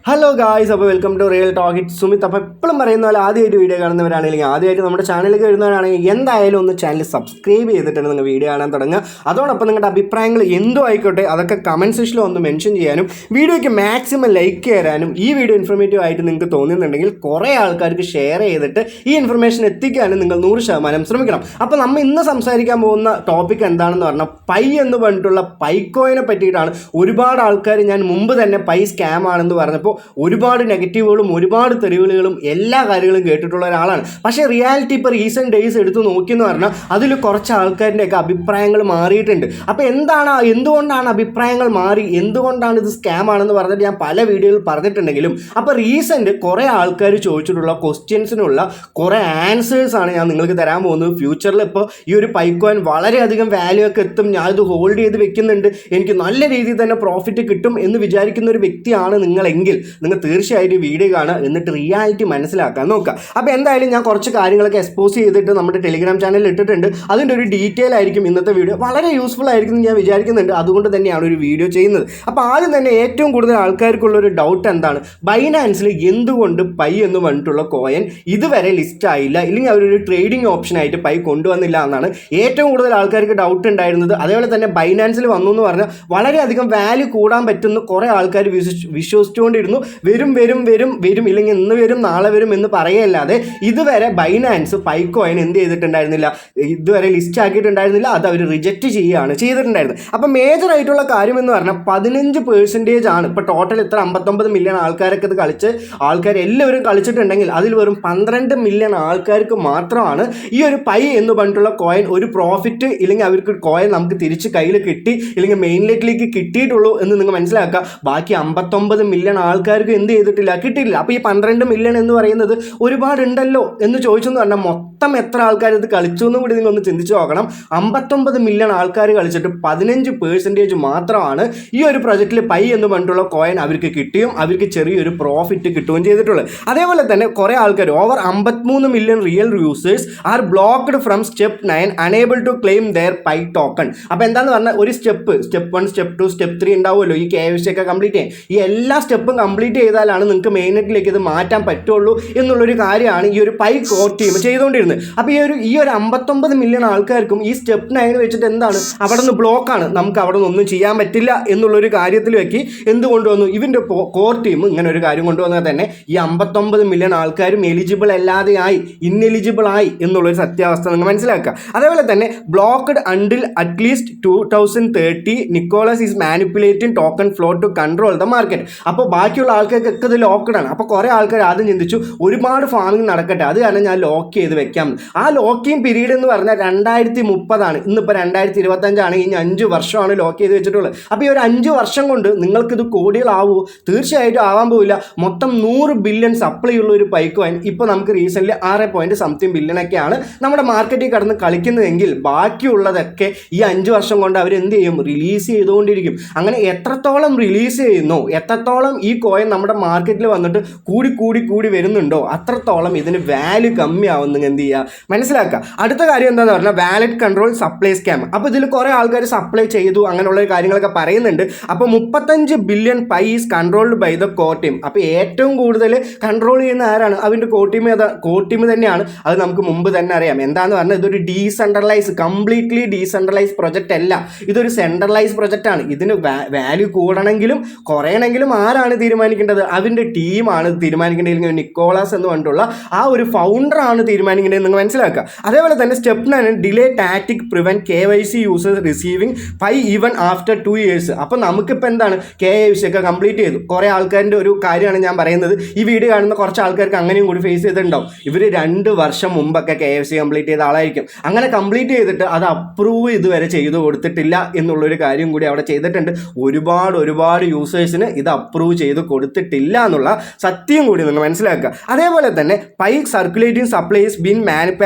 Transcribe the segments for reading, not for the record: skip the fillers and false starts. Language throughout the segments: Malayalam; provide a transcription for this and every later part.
ഹലോ ഗായ്സ്, അപ്പോൾ welcome to Real Talk it Sumit. അപ്പോൾ എപ്പോഴും പറയുന്ന പോലെ ആദ്യമായിട്ട് വീഡിയോ കാണുന്നവരാണെങ്കിൽ ആദ്യമായിട്ട് നമ്മുടെ ചാനലിലേക്ക് വരുന്നവരാണെങ്കിൽ എന്തായാലും ഒന്ന് ചാനൽ സബ്സ്ക്രൈബ് ചെയ്തിട്ടാണ് നിങ്ങൾ വീഡിയോ കാണാൻ തുടങ്ങുക. അതോടൊപ്പം നിങ്ങളുടെ അഭിപ്രായങ്ങൾ എന്തോ ആയിക്കോട്ടെ അതൊക്കെ കമൻറ്റ് സെക്ഷനിൽ ഒന്ന് മെൻഷൻ ചെയ്യാനും വീഡിയോയ്ക്ക് മാക്സിമം ലൈക്ക് തരാനും ഈ വീഡിയോ ഇൻഫോർമേറ്റീവ് ആയിട്ട് നിങ്ങൾക്ക് തോന്നുന്നുണ്ടെങ്കിൽ കുറേ ആൾക്കാർക്ക് ഷെയർ ചെയ്തിട്ട് ഈ ഇൻഫർമേഷൻ എത്തിക്കാനും നിങ്ങൾ 100% ശ്രമിക്കണം. അപ്പോൾ നമ്മൾ ഇന്ന് സംസാരിക്കാൻ പോകുന്ന ടോപ്പിക് എന്താണെന്ന് പറഞ്ഞാൽ പൈ എന്ന് പറഞ്ഞിട്ടുള്ള പൈക്കോയിനെ പറ്റിയിട്ടാണ്. ഒരുപാട് ആൾക്കാർ ഞാൻ മുമ്പ് തന്നെ പൈ സ്കാം ആണെന്ന് പറഞ്ഞപ്പോൾ ഒരുപാട് നെഗറ്റീവുകളും ഒരുപാട് തെറിവിളികളും എല്ലാ കാര്യങ്ങളും കേട്ടിട്ടുള്ള ഒരാളാണ്. പക്ഷേ റിയാലിറ്റി ഇപ്പോൾ റീസെൻറ്റ് ഡേയ്സ് എടുത്ത് നോക്കിയെന്ന് പറഞ്ഞാൽ അതിൽ കുറച്ച് ആൾക്കാരുടെയൊക്കെ അഭിപ്രായങ്ങൾ മാറിയിട്ടുണ്ട്. അപ്പോൾ എന്തുകൊണ്ടാണ് അഭിപ്രായങ്ങൾ മാറി, എന്തുകൊണ്ടാണ് ഇത് സ്കാം ആണെന്ന് പറഞ്ഞിട്ട് ഞാൻ പല വീഡിയോയിൽ പറഞ്ഞിട്ടുണ്ടെങ്കിലും അപ്പോൾ റീസെൻറ്റ് കുറേ ആൾക്കാർ ചോദിച്ചിട്ടുള്ള ക്വസ്റ്റ്യൻസിനുള്ള കുറേ ആൻസേഴ്സാണ് ഞാൻ നിങ്ങൾക്ക് തരാൻ പോകുന്നത്. ഫ്യൂച്ചറിൽ ഇപ്പോൾ ഈ ഒരു പൈക്കോയിൻ വളരെയധികം വാല്യൂ ഒക്കെ എത്തും, ഞാൻ ഇത് ഹോൾഡ് ചെയ്ത് വെക്കുന്നുണ്ട്, എനിക്ക് നല്ല രീതിയിൽ തന്നെ പ്രോഫിറ്റ് കിട്ടും എന്ന് വിചാരിക്കുന്ന ഒരു വ്യക്തിയാണ് നിങ്ങളെങ്കിൽ നിങ്ങൾ തീർച്ചയായിട്ടും വീഡിയോ കാണുക, എന്നിട്ട് റിയാലിറ്റി മനസ്സിലാക്കാൻ നോക്കുക. അപ്പോൾ എന്തായാലും ഞാൻ കുറച്ച് കാര്യങ്ങളൊക്കെ എക്സ്പോസ് ചെയ്തിട്ട് നമ്മുടെ ടെലിഗ്രാം ചാനലിൽ ഇട്ടിട്ടുണ്ട്. അതിൻ്റെ ഒരു ഡീറ്റെയിൽ ആയിരിക്കും ഇന്നത്തെ വീഡിയോ. വളരെ യൂസ്ഫുൾ ആയിരിക്കും ഞാൻ വിചാരിക്കുന്നുണ്ട്, അതുകൊണ്ട് തന്നെയാണ് ഒരു വീഡിയോ ചെയ്യുന്നത്. അപ്പോൾ ആദ്യം തന്നെ ഏറ്റവും കൂടുതൽ ആൾക്കാർക്കുള്ളൊരു ഡൗട്ട് എന്താണ്, ബൈനാൻസിൽ എന്തുകൊണ്ട് പൈ എന്ന് പറഞ്ഞിട്ടുള്ള കോയിൻ ഇതുവരെ ലിസ്റ്റ് ആയില്ല, ഇല്ലെങ്കിൽ അവരൊരു ട്രേഡിംഗ് ഓപ്ഷനായിട്ട് പൈ കൊണ്ടുവന്നില്ല എന്നാണ് ഏറ്റവും കൂടുതൽ ആൾക്കാർക്ക് ഡൗട്ട് ഉണ്ടായിരുന്നത്. അതേപോലെ തന്നെ ബൈനാൻസിൽ വന്നു എന്ന് പറഞ്ഞാൽ വളരെയധികം വാല്യൂ കൂടാൻ പറ്റുന്ന കുറേ ആൾക്കാർ വിശ്വസിച്ചുകൊണ്ടിരുന്നു. വരും ഇല്ലെങ്കിൽ ഇന്ന് വരും നാളെ വരും എന്ന് പറയല്ലാതെ ഇതുവരെ ബൈനാൻസ് പൈക്കോയിൻ എന്ത് ചെയ്തിട്ടുണ്ടായിരുന്നില്ല, ഇതുവരെ ലിസ്റ്റ് ആക്കിയിട്ടുണ്ടായിരുന്നില്ല, അത് അവർ റിജക്റ്റ് ചെയ്യുകയാണ് ചെയ്തിട്ടുണ്ടായിരുന്നത്. അപ്പോൾ മേജർ ആയിട്ടുള്ള കാര്യം എന്ന് പറഞ്ഞാൽ 15% ആണ് ഇപ്പോൾ ടോട്ടൽ ഇത്ര 59 മില്യൺ ആൾക്കാരൊക്കെ ഇത് ആൾക്കാരെല്ലാവരും കളിച്ചിട്ടുണ്ടെങ്കിൽ അതിൽ വെറും 12 മില്യൺ ആൾക്കാർക്ക് മാത്രമാണ് ഈ ഒരു പൈ എന്ന് പറഞ്ഞിട്ടുള്ള കോയിൻ ഒരു പ്രോഫിറ്റ് ഇല്ലെങ്കിൽ അവർക്ക് കോയിൻ നമുക്ക് തിരിച്ച് കയ്യിൽ കിട്ടി ഇല്ലെങ്കിൽ മെയിൻലെറ്റിലേക്ക് കിട്ടിയിട്ടുള്ളൂ എന്ന് നിങ്ങൾ മനസ്സിലാക്കുക. ബാക്കി 59 മില്യൺ ആൾക്കാർക്ക് എന്ത് ചെയ്തിട്ടില്ല, കിട്ടിയില്ല. അപ്പോൾ ഈ 12 മില്യൺ എന്ന് പറയുന്നത് ഒരുപാടുണ്ടല്ലോ എന്ന് ചോദിച്ചെന്ന് പറഞ്ഞാൽ മൊത്തം എത്ര ആൾക്കാർ ഇത് കളിച്ചു എന്നും കൂടി നിങ്ങൾ ഒന്ന് ചിന്തിച്ച് നോക്കണം. 59 മില്യൺ ആൾക്കാർ കളിച്ചിട്ട് 15% മാത്രമാണ് ഈ ഒരു പ്രൊജക്റ്റിൽ പൈ എന്ന് പറഞ്ഞിട്ടുള്ള കോയിൻ അവർക്ക് കിട്ടിയും അവർക്ക് ചെറിയൊരു പ്രോഫിറ്റ് കിട്ടുകയും ചെയ്തിട്ടുള്ളത്. അതേപോലെ തന്നെ കുറേ ആൾക്കാർ over 53 million real users are blocked from step 9 unable to claim their Pi token. അപ്പോൾ എന്താണെന്ന് പറഞ്ഞാൽ ഒരു സ്റ്റെപ്പ് 1 സ്റ്റെപ്പ് 2 സ്റ്റെപ്പ് 3 ഉണ്ടാവുമല്ലോ, ഈ KYC ഒക്കെ കംപ്ലീറ്റ് ചെയ്യാൻ. ഈ എല്ലാ സ്റ്റെപ്പും കംപ്ലീറ്റ് ചെയ്താലാണ് നിങ്ങൾക്ക് മെയിനെറ്റിലേക്ക് ഇത് മാറ്റാൻ പറ്റുള്ളൂ എന്നുള്ളൊരു കാര്യമാണ് ഈ ഒരു പൈ കോർ ടീം ചെയ്തുകൊണ്ടിരുന്നത്. അപ്പോൾ ഈ ഒരു 59 മില്യൺ ആൾക്കാർക്കും ഈ സ്റ്റെപ്പ് 9 വെച്ചിട്ട് എന്താണ്, അവിടെ നിന്ന് ബ്ലോക്കാണ്, നമുക്ക് അവിടെ നിന്ന് ഒന്നും ചെയ്യാൻ പറ്റില്ല എന്നുള്ളൊരു കാര്യത്തിൽ വെക്കി എന്ത് കൊണ്ടുവന്നു, ഇവൻ്റെ കോർ ടീം ഇങ്ങനെ ഒരു കാര്യം കൊണ്ടുവന്നാൽ തന്നെ ഈ 59 മില്യൺ ആൾക്കാരും എലിജിബിൾ അല്ലാതെയായി, ഇന്നെലിജിബിൾ ആയി എന്നുള്ളൊരു സത്യാവസ്ഥ നിങ്ങൾ മനസ്സിലാക്കുക. അതേപോലെ തന്നെ ബ്ലോക്ക്ഡ് അണ്ടിൽ അറ്റ്ലീസ്റ്റ് 2030 Nicholas is manipulating token flow to control the market. അപ്പോൾ ബാക്കിയുള്ള ആൾക്കാർക്കൊക്കെ ഇത് ലോക്ക്ഡാണ്. അപ്പോൾ കുറേ ആൾക്കാർ ആദ്യം ചിന്തിച്ചു ഒരുപാട് ഫാമിംഗ് നടക്കട്ടെ, അത് കാരണം ഞാൻ ലോക്ക് ചെയ്ത് വെക്കാം. ആ ലോക്കിംഗ് പീരീഡ് എന്ന് പറഞ്ഞാൽ 2030 ഇന്നിപ്പോൾ 2025 ഇനി 5 വർഷമാണ് ലോക്ക് ചെയ്ത് വെച്ചിട്ടുള്ളത്. അപ്പോൾ ഈ ഒരു 5 വർഷം കൊണ്ട് നിങ്ങൾക്കിത് കോടികളാവുമോ? തീർച്ചയായിട്ടും ആവാൻ പോവില്ല. മൊത്തം 100 ബില്യൺ സപ്ലൈ ഉള്ള ഒരു പൈക്കോയിൻ ഇപ്പോൾ നമുക്ക് റീസെൻ്റ്ലി 6.something ബില്യണൊക്കെയാണ് നമ്മുടെ മാർക്കറ്റിൽ കടന്ന് കളിക്കുന്നതെങ്കിൽ ബാക്കിയുള്ളതൊക്കെ ഈ 5 വർഷം കൊണ്ട് അവർ എന്ത് ചെയ്യും, റിലീസ് ചെയ്തുകൊണ്ടിരിക്കും. അങ്ങനെ എത്രത്തോളം റിലീസ് ചെയ്യുന്നു, എത്രത്തോളം ഈ കോയിൻ നമ്മുടെ മാർക്കറ്റിൽ വന്നിട്ട് കൂടി വരുന്നുണ്ടോ അത്രത്തോളം ഇതിന് വാല്യൂ കമ്മിയാവും. നിങ്ങൾ എന്ത് ചെയ്യുക, മനസ്സിലാക്കുക. അടുത്ത കാര്യം എന്താണെന്ന് പറഞ്ഞാൽ വാലറ്റ് കൺട്രോൾ സപ്ലൈ സ്കാം. അപ്പോൾ ഇതിൽ കുറേ ആൾക്കാർ സപ്ലൈ ചെയ്തു അങ്ങനെയുള്ള കാര്യങ്ങളൊക്കെ പറയുന്നുണ്ട്. അപ്പോൾ 35 billion Pi is controlled by the core team. അപ്പോൾ ഏറ്റവും കൂടുതൽ കൺട്രോൾ ചെയ്യുന്ന ആരാണ്, അവൻ്റെ കോർ ടീം തന്നെയാണ്. അത് നമുക്ക് മുമ്പ് തന്നെ അറിയാം. എന്താണെന്ന് പറഞ്ഞാൽ ഇതൊരു കംപ്ലീറ്റ്ലി ഡീസെൻട്രലൈസ് പ്രൊജക്റ്റ് അല്ല, ഇതൊരു സെൻട്രലൈസ് പ്രൊജക്റ്റ് ആണ്. ഇതിന് വാല്യൂ കൂടണമെങ്കിലും കുറയണമെങ്കിലും ആരാണ് തീരുമാനിക്കേണ്ടത്, അവൻ്റെ ടീമാണ് തീരുമാനിക്കേണ്ടത്. നിക്കോളാസ് എന്ന് പറഞ്ഞിട്ടുള്ള ആ ഒരു ഫൗണ്ടറാണ് തീരുമാനിക്കേണ്ടത് നിങ്ങൾ മനസ്സിലാക്കുക. അതേപോലെ തന്നെ step 9 delay tactic prevent KYC users receiving Pi even after 2 years. അപ്പോൾ നമുക്കിപ്പോൾ എന്താണ്, KYC ഒക്കെ കംപ്ലീറ്റ് ചെയ്തു. കുറേ ആൾക്കാരുടെ ഒരു കാര്യമാണ് ഞാൻ പറയുന്നത്. ഈ വീഡിയോ കാണുന്ന കുറച്ച് ആൾക്കാർക്ക് അങ്ങനെയും കൂടി ഫേസ് ചെയ്തിട്ടുണ്ടാവും. ഇവർ 2 വർഷം മുമ്പൊക്കെ KYC കംപ്ലീറ്റ് ചെയ്ത ആളായിരിക്കും. അങ്ങനെ കംപ്ലീറ്റ് ചെയ്തിട്ട് അത് അപ്രൂവ് ഇതുവരെ ചെയ്തു കൊടുത്തിട്ടില്ല എന്നുള്ളൊരു കാര്യം കൂടി അവിടെ ചെയ്തിട്ടുണ്ട്. ഒരുപാട് യൂസേഴ്സിന് ഇത് അപ്രൂവ് ചെയ്ത് കൊടുത്തിട്ടില്ല എന്നുള്ള സത്യം കൂടി നിങ്ങൾ മനസ്സിലാക്കുക. അതേപോലെ തന്നെ Pi circulating supplies been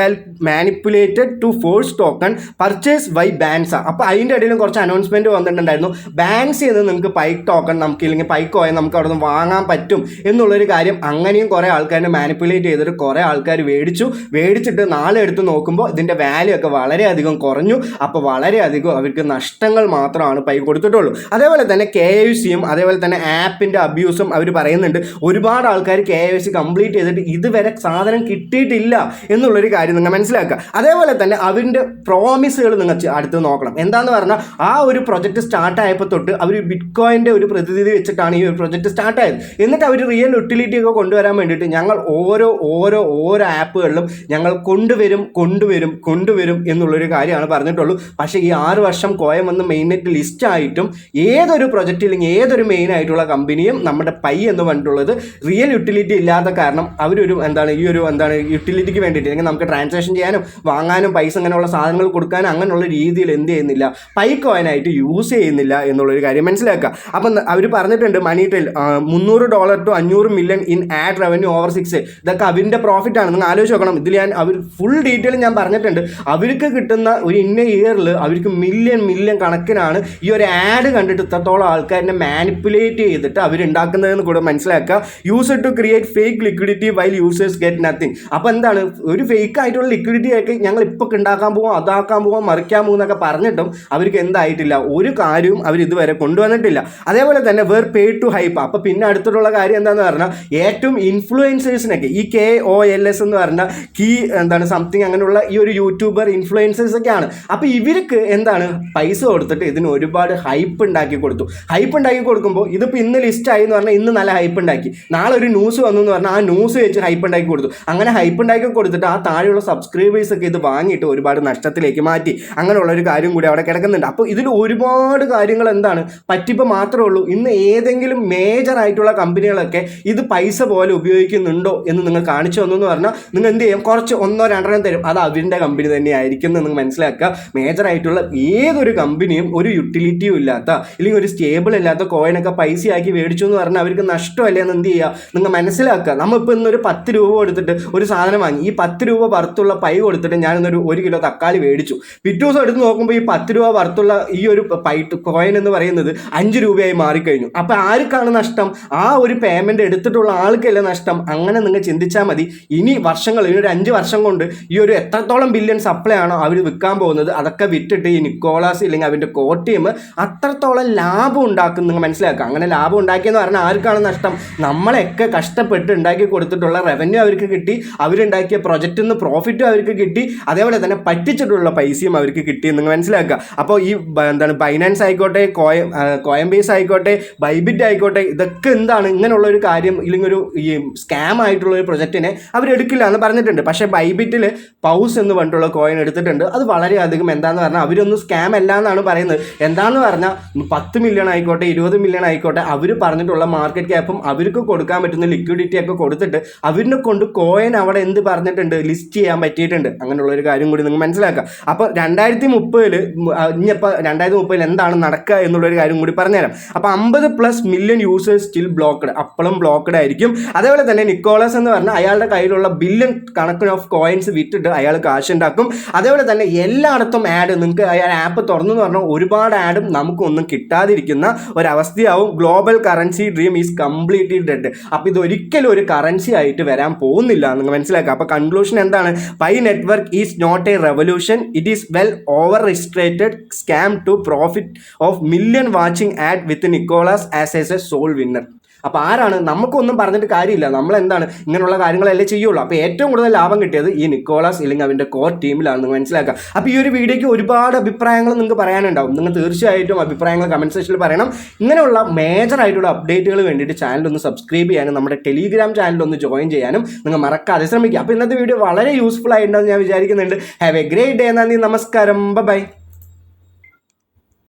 manipulated to force token purchase by bans. അപ്പോൾ അതിൻ്റെ ഇടയിലും കുറച്ച് അനൗൺസ്മെൻറ്റ് വന്നിട്ടുണ്ടായിരുന്നു. ബാൻസ് ചെയ്ത് നിങ്ങൾക്ക് പൈക്ക് ടോക്കൺ നമുക്ക് ഇല്ലെങ്കിൽ പൈക്ക് കോയിൻ നമുക്ക് അവിടെ നിന്ന് വാങ്ങാൻ പറ്റും എന്നുള്ളൊരു കാര്യം. അങ്ങനെയും കുറേ ആൾക്കാരെ മാനിപ്പുലേറ്റ് ചെയ്തിട്ട് കുറേ ആൾക്കാർ മേടിച്ചിട്ട് നാളെ എടുത്ത് നോക്കുമ്പോൾ ഇതിൻ്റെ വാല്യൂ ഒക്കെ വളരെയധികം കുറഞ്ഞു. അപ്പോൾ വളരെയധികം അവർക്ക് നഷ്ടങ്ങൾ മാത്രമാണ് പൈ കൊടുത്തിട്ടുള്ളൂ. അതേപോലെ തന്നെ KYCയും അതേപോലെ തന്നെ ആപ്പിൻ്റെ അബ്യൂസും അവർ പറയുന്നുണ്ട്. ഒരുപാട് ആൾക്കാർ KYC കംപ്ലീറ്റ് ചെയ്തിട്ട് ഇതുവരെ സാധനം കിട്ടിയിട്ടില്ല എന്നുള്ളൊരു കാര്യം നിങ്ങൾ മനസ്സിലാക്കുക. അതേപോലെ തന്നെ അവരുടെ പ്രോമിസുകൾ നിങ്ങൾ അടുത്ത് നോക്കണം. എന്താണെന്ന് പറഞ്ഞാൽ ആ ഒരു പ്രൊജക്റ്റ് സ്റ്റാർട്ടായപ്പോൾ തൊട്ട് അവർ ബിറ്റ്കോയിൻ്റെ ഒരു പ്രതിനിധി വെച്ചിട്ടാണ് ഈ ഒരു പ്രൊജക്റ്റ് സ്റ്റാർട്ടായത്. എന്നിട്ട് അവർ റിയൽ യൂട്ടിലിറ്റി ഒക്കെ കൊണ്ടുവരാൻ വേണ്ടിയിട്ട് ഞങ്ങൾ ഓരോ ആപ്പുകളിലും ഞങ്ങൾ കൊണ്ടുവരും എന്നുള്ളൊരു കാര്യമാണ് പറഞ്ഞിട്ടുള്ളൂ. പക്ഷേ ഈ 6 വർഷം കോയം വന്ന് മെയിനായിട്ട് ലിസ്റ്റ് ആയിട്ടും ഏതൊരു പ്രൊജക്റ്റ് അല്ലെങ്കിൽ ഏതൊരു മെയിൻ ആയിട്ടുള്ള കമ്പനിയും നമ്മുടെ പൈ എന്ന് പറഞ്ഞിട്ടുള്ളത് റിയൽ യൂട്ടിലിറ്റി ഇല്ലാത്ത കാരണം അവരൊരു യൂട്ടിലിറ്റിക്ക് വേണ്ടിയിട്ട് അല്ലെങ്കിൽ നമുക്ക് ട്രാൻസാക്ഷൻ ചെയ്യാനും വാങ്ങാനും പൈസ അങ്ങനെയുള്ള സാധനങ്ങൾ കൊടുക്കാനും അങ്ങനെയുള്ള രീതിയിൽ എന്ത് ചെയ്യുന്നില്ല, പൈ കോയിനായിട്ട് യൂസ് ചെയ്യുന്നില്ല എന്നുള്ളൊരു കാര്യം മനസ്സിലാക്കുക. അപ്പം അവർ പറഞ്ഞിട്ടുണ്ട് മണിറ്റെയിൽ $300 to $500 million in add revenue over 6. ഇതൊക്കെ അവരുടെ പ്രോഫിറ്റാണ്. നിങ്ങൾ ആലോചിച്ച് നോക്കണം. ഇതിൽ അവർ ഫുൾ ഡീറ്റെയിൽ ഞാൻ പറഞ്ഞിട്ടുണ്ട്. അവർക്ക് കിട്ടുന്ന ഒരു ഇന്ന ഇയറിൽ അവർക്ക് മില്യൺ കണക്കിനാണ് ഈ ഒരു ആഡ് കണ്ടിട്ട് ഇത്രത്തോളം ആൾക്കാരിനെ മാനിപ്പുലേറ്റ് ചെയ്തിട്ട് അവരുണ്ടാക്കുന്നതെന്ന് കൂടെ മനസ്സിലാക്കുക. Use to create fake liquidity while users get nothing. അപ്പോൾ എന്താണ്, ഒരു ഫേക്ക് ആയിട്ടുള്ള ലിക്വിഡിറ്റി ഒക്കെ ഞങ്ങൾ ഇപ്പോൾ ഉണ്ടാക്കാൻ പോകാം, അതാക്കാൻ പോകാം, മറിക്കാൻ പോകും എന്നൊക്കെ പറഞ്ഞിട്ടും അവർക്ക് എന്തായിട്ടില്ല, ഒരു കാര്യവും അവർ ഇതുവരെ കൊണ്ടുവന്നിട്ടില്ല. അതേപോലെ തന്നെ വേർ പെയ്ഡ് ടു ഹൈപ്പ്. അപ്പോൾ പിന്നെ അടുത്തുള്ള കാര്യം എന്താണെന്ന് പറഞ്ഞാൽ ഏറ്റവും ഇൻഫ്ലുവൻസേഴ്സിനൊക്കെ ഈ KOLS എന്ന് പറഞ്ഞാൽ സംതിങ് അങ്ങനെയുള്ള ഈ ഒരു യൂട്യൂബർ ഇൻഫ്ലുവൻസേഴ്സ് ഒക്കെയാണ്. അപ്പോൾ ഇവർക്ക് പൈസ കൊടുത്തിട്ട് ഇതിന് ഒരുപാട് ഹൈപ്പ് ഉണ്ടാക്കി കൊടുക്കുമ്പോൾ ഇതിപ്പോൾ ഇന്ന് ലിസ്റ്റായി എന്ന് പറഞ്ഞാൽ ഇന്ന് നല്ല ഹൈപ്പ് ഉണ്ടാക്കി, നാളെ ഒരു ന്യൂസ് വന്നു എന്ന് പറഞ്ഞാൽ ആ ന്യൂസ് വെച്ച് ഹൈപ്പ് ഉണ്ടാക്കി കൊടുത്തു. അങ്ങനെ ഹൈപ്പ് ഉണ്ടാക്കി കൊടുത്തിട്ട് ആ താഴെയുള്ള സബ്സ്ക്രൈബേഴ്സൊക്കെ ഇത് വാങ്ങിയിട്ട് ഒരുപാട് നഷ്ടത്തിലേക്ക് മാറ്റി. അങ്ങനെയുള്ള ഒരു കാര്യം കൂടി അവിടെ കിടക്കുന്നുണ്ട്. അപ്പോൾ ഇതിൽ ഒരുപാട് കാര്യങ്ങൾ പറ്റിപ്പോൾ മാത്രമേ ഉള്ളൂ. ഇന്ന് ഏതെങ്കിലും മേജർ ആയിട്ടുള്ള കമ്പനികളൊക്കെ ഇത് പൈസ പോലെ ഉപയോഗിക്കുന്നുണ്ടോ എന്ന് നിങ്ങൾ കാണിച്ചു തന്നു എന്ന് പറഞ്ഞാൽ നിങ്ങൾ എന്ത് ചെയ്യും, കുറച്ച് 1-2 തരും, അത് അവരുടെ കമ്പനി തന്നെയായിരിക്കും എന്ന് നിങ്ങൾ മനസ്സിലാക്കുക. മേജർ ആയിട്ടുള്ള ഏതൊരു കമ്പനിയും ഒരു യൂട്ടിലിറ്റിയും ഇല്ലാത്ത അല്ലെങ്കിൽ ഒരു സ്റ്റേബിൾ ഇല്ലാത്ത കോയിനൊക്കെ പൈസയാക്കി മേടിച്ചു എന്ന് പറഞ്ഞാൽ അവർക്ക് നഷ്ടമല്ലേ എന്ന് എന്ത് ചെയ്യുക, നിങ്ങൾ മനസ്സിലാക്കുക. നമ്മളിപ്പോൾ ഇന്നൊരു 10 രൂപ കൊടുത്തിട്ട് ഒരു സാധനം വാങ്ങി, ഈ 10 രൂപ വർത്തുള്ള പൈ കൊടുത്തിട്ട് ഞാനിന്നൊരു 1 കിലോ തക്കാളി മേടിച്ചു. പിറ്റേ ദിവസം എടുത്ത് നോക്കുമ്പോൾ ഈ 10 രൂപ വർത്തുള്ള ഈ ഒരു കോയിൻ എന്ന് പറയുന്നത് 5 രൂപയായി മാറിക്കഴിഞ്ഞു. അപ്പോൾ ആർക്കാണ് നഷ്ടം? ആ ഒരു പേയ്മെൻറ്റ് എടുത്തിട്ടുള്ള ആൾക്കല്ലേ നഷ്ടം. അങ്ങനെ നിങ്ങൾ ചിന്തിച്ചാൽ മതി. ഇനി വർഷങ്ങൾ, ഇനി ഒരു 5 വർഷം കൊണ്ട് ഈ ഒരു എത്രത്തോളം ബില്യൺ സപ്ലൈ ആണോ അവർ വിൽക്കാൻ പോകുന്നത്, അതൊക്കെ വിറ്റിട്ട് ഈ നിക്കോളാസ് ഇല്ലെങ്കിൽ അവൻ്റെ കോർ ടീം അത്രത്തോളം ലാഭം ഉണ്ടാക്കും. നിങ്ങൾ മനസ്സിലാക്കുക. അങ്ങനെ ലാഭം ഉണ്ടാക്കിയെന്ന് പറഞ്ഞാൽ ആർക്കാണ് നഷ്ടം? നമ്മളെയൊക്കെ കഷ്ടപ്പെട്ട് ഉണ്ടാക്കി കൊടുത്തിട്ടുള്ള റവന്യൂ അവർക്ക് കിട്ടി, അവരുണ്ടാക്കിയ പ്രൊജക്റ്റിൽ നിന്ന് പ്രോഫിറ്റും അവർക്ക് കിട്ടി, അതേപോലെ തന്നെ പറ്റിച്ചിട്ടുള്ള പൈസയും അവർക്ക് കിട്ടി. നിങ്ങൾ മനസ്സിലാക്കുക. അപ്പോൾ ഈ ബൈനാൻസ് ആയിക്കോട്ടെ, കോയിൻബേസ് ആയിക്കോട്ടെ, ബൈബിറ്റ് ആയിക്കോട്ടെ, ഇതൊക്കെ ഇങ്ങനെയുള്ള ഒരു കാര്യം ഇല്ലെങ്കിൽ ഒരു ഈ സ്കാം ആയിട്ടുള്ള ഒരു പ്രൊജക്റ്റിനെ അവരെടുക്കില്ല എന്ന് പറഞ്ഞിട്ടുണ്ട്. പക്ഷേ ബൈബിറ്റിൽ പൗസ് എന്ന് പറഞ്ഞിട്ടുള്ള കോയിൻ എടുത്തിട്ടുണ്ട്. അത് വളരെയധികം എന്താണെന്ന് പറഞ്ഞാൽ അവരൊന്നും സ്കാം അല്ല എന്നാണ് പറയുന്നത്. എന്താണെന്ന് പറഞ്ഞാൽ 10 മില്യൺ ആയിക്കോട്ടെ, 20 മില്യൺ ആയിക്കോട്ടെ, അവർ പറഞ്ഞിട്ടുള്ള മാർക്കറ്റ് ക്യാപ്പും അവർക്ക് കൊടുക്കാൻ പറ്റുന്ന ലിക്വിഡിറ്റി ഒക്കെ കൊടുത്തിട്ട് അവരിനെ കൊണ്ട് കോയിൻ അവിടെ എന്ത് പറഞ്ഞിട്ടുണ്ട്, ലിസ്റ്റ് ചെയ്യാൻ പറ്റിയിട്ടുണ്ട്. അങ്ങനെയുള്ള ഒരു കാര്യം കൂടി നിങ്ങൾ മനസ്സിലാക്കുക. അപ്പോൾ 2030 ഇനിയിപ്പോൾ 2030 എന്താണ് നടക്കുക എന്നുള്ളൊരു കാര്യം കൂടി പറഞ്ഞുതരാം. അപ്പോൾ 50+ മില്യൺ യൂസേഴ്സ് സ്റ്റിൽ ബ്ലോക്ക്ഡ്, അപ്പോഴും ബ്ലോക്ക്ഡ് ആയിരിക്കും. അതേപോലെ തന്നെ നിക്കോളാസ് എന്ന് പറഞ്ഞാൽ അയാളുടെ കയ്യിലുള്ള ബില്യൺ കണക്കിന് ഓഫ് കോയിൻസ് വിറ്റിട്ട് അയാൾ കാശ് ഉണ്ടാക്കും. അതേപോലെ തന്നെ എല്ലായിടത്തും ആഡ്, നിങ്ങൾക്ക് അയാൾ ആപ്പ് തുറന്നു എന്ന് പറഞ്ഞാൽ ഒരുപാട് ആഡും നമുക്കൊന്നും കിട്ടാതിരിക്കുന്ന ഒരവസ്ഥയാവും. Global currency dream is completely dead. അപ്പോൾ ഇതൊരിക്കലും ഒരു കറൻസി ആയിട്ട് വരാൻ പോകുന്നില്ല നിങ്ങൾ മനസ്സിലാക്കുക. അപ്പോൾ കൺക്ലൂഷൻ എന്താണ്? Pi network is not a revolution, it is well orchestrated scam to profit off million watching ad with Nicolas as a sole winner. അപ്പോൾ ആരാണ്? നമുക്കൊന്നും പറഞ്ഞിട്ട് കാര്യമില്ല. നമ്മളെന്താണ് ഇങ്ങനെയുള്ള കാര്യങ്ങളല്ലേ ചെയ്യുള്ളൂ. അപ്പോൾ ഏറ്റവും കൂടുതൽ ലാഭം കിട്ടിയത് ഈ നിക്കോളാസ് ഇല്ലെങ്കിൽ അവൻ്റെ കോർ ടീമിലാണ് നിങ്ങൾ മനസ്സിലാക്കുക. അപ്പോൾ ഈ ഒരു വീഡിയോയ്ക്ക് ഒരുപാട് അഭിപ്രായങ്ങൾ നിങ്ങൾക്ക് പറയാനുണ്ടാവും. നിങ്ങൾ തീർച്ചയായിട്ടും അഭിപ്രായങ്ങൾ കമൻറ്റ് സെക്ഷനിൽ പറയണം. ഇങ്ങനെയുള്ള മേജർ ആയിട്ടുള്ള അപ്ഡേറ്റുകൾ വേണ്ടിയിട്ട് ചാനലൊന്ന് സബ്സ്ക്രൈബ് ചെയ്യാനും നമ്മുടെ ടെലിഗ്രാം ചാനലൊന്ന് ജോയിൻ ചെയ്യാനും നിങ്ങൾ മറക്കാതെ ശ്രമിക്കുക. അപ്പോൾ ഇന്നത്തെ വീഡിയോ വളരെ യൂസ്ഫുൾ ആയിട്ടുണ്ടെന്ന് ഞാൻ വിചാരിക്കുന്നുണ്ട്. Have A great day. നന്ദി, നമസ്കാരം, ബൈ.